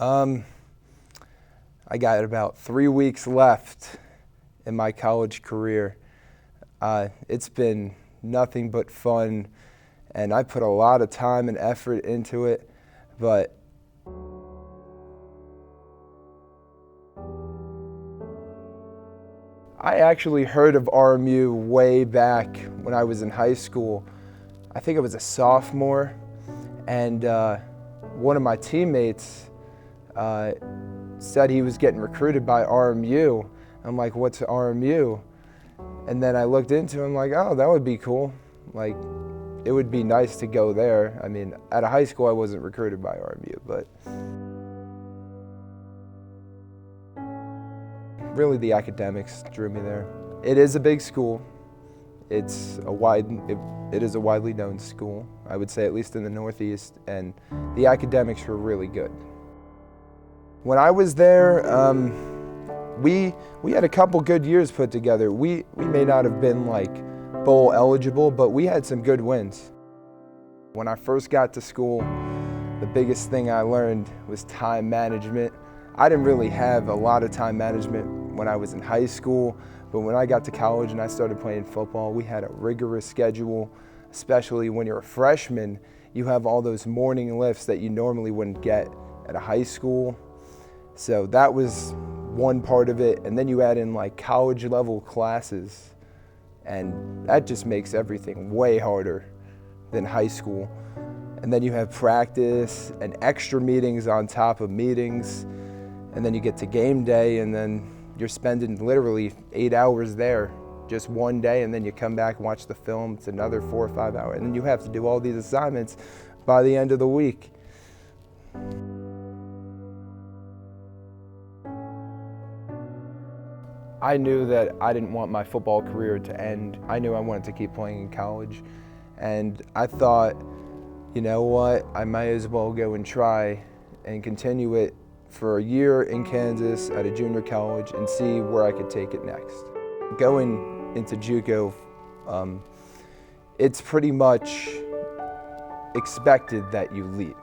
Um, I got about 3 weeks left in my college career. It's been nothing but fun, and I put a lot of time and effort into it, but I actually heard of RMU way back when I was in high school. I think I was a sophomore, and one of my teammates said he was getting recruited by RMU. I'm like, what's RMU? And then I looked into it, I'm like, oh, that would be cool. Like, it would be nice to go there. I mean, at a high school, I wasn't recruited by RMU, but really the academics drew me there. It is a big school. It is a widely known school, I would say, at least in the Northeast, and the academics were really good. When I was there, we had a couple good years put together. We may not have been like bowl eligible, but we had some good wins. When I first got to school, the biggest thing I learned was time management. I didn't really have a lot of time management when I was in high school, but when I got to college and I started playing football, we had a rigorous schedule, especially when you're a freshman. You have all those morning lifts that you normally wouldn't get at a high school. So that was one part of it, and then you add in like college level classes, and that just makes everything way harder than high school. And then you have practice and extra meetings on top of meetings, and then you get to game day, and then you're spending literally 8 hours there just one day, and then you come back and watch the film. It's another 4 or 5 hours, and then you have to do all these assignments by the end of the week. I knew that I didn't want my football career to end. I knew I wanted to keep playing in college, and I thought, you know what, I might as well go and try and continue it for a year in Kansas at a junior college and see where I could take it next. Going into JUCO, it's pretty much expected that you leave.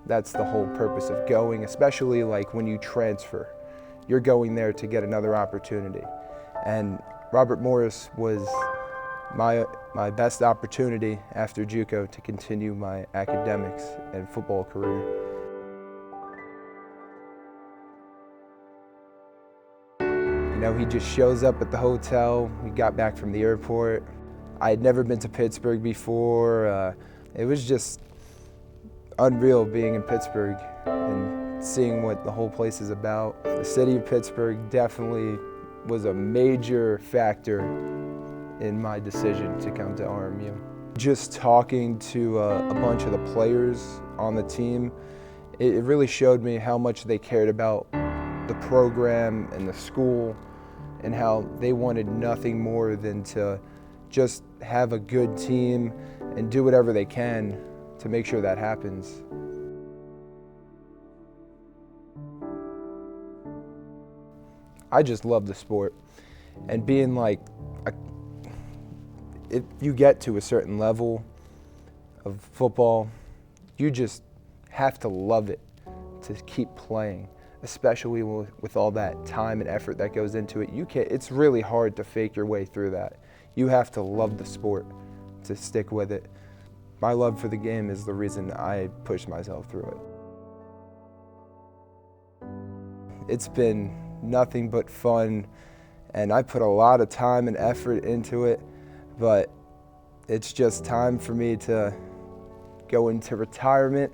That's the whole purpose of going, especially like when you transfer. You're going there to get another opportunity. And Robert Morris was my best opportunity after JUCO to continue my academics and football career. You know, he just shows up at the hotel. We got back from the airport. I had never been to Pittsburgh before. It was just unreal being in Pittsburgh and seeing what the whole place is about. The city of Pittsburgh definitely was a major factor in my decision to come to RMU. Just talking to a bunch of the players on the team, it really showed me how much they cared about the program and the school, and how they wanted nothing more than to just have a good team and do whatever they can to make sure that happens. I just love the sport, and being like, if you get to a certain level of football, you just have to love it to keep playing, especially with all that time and effort that goes into it. It's really hard to fake your way through that. You have to love the sport to stick with it. My love for the game is the reason I push myself through it. It's been nothing but fun, and I put a lot of time and effort into it, but it's just time for me to go into retirement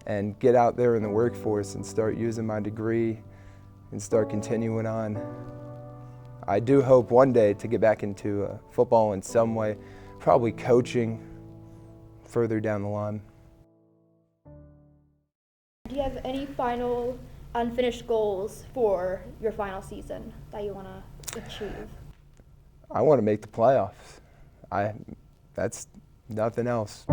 and get out there in the workforce and start using my degree and start continuing on. I do hope one day to get back into football in some way, probably coaching further down the line. Do you have any final unfinished goals for your final season that you want to achieve? I want to make the playoffs. That's nothing else.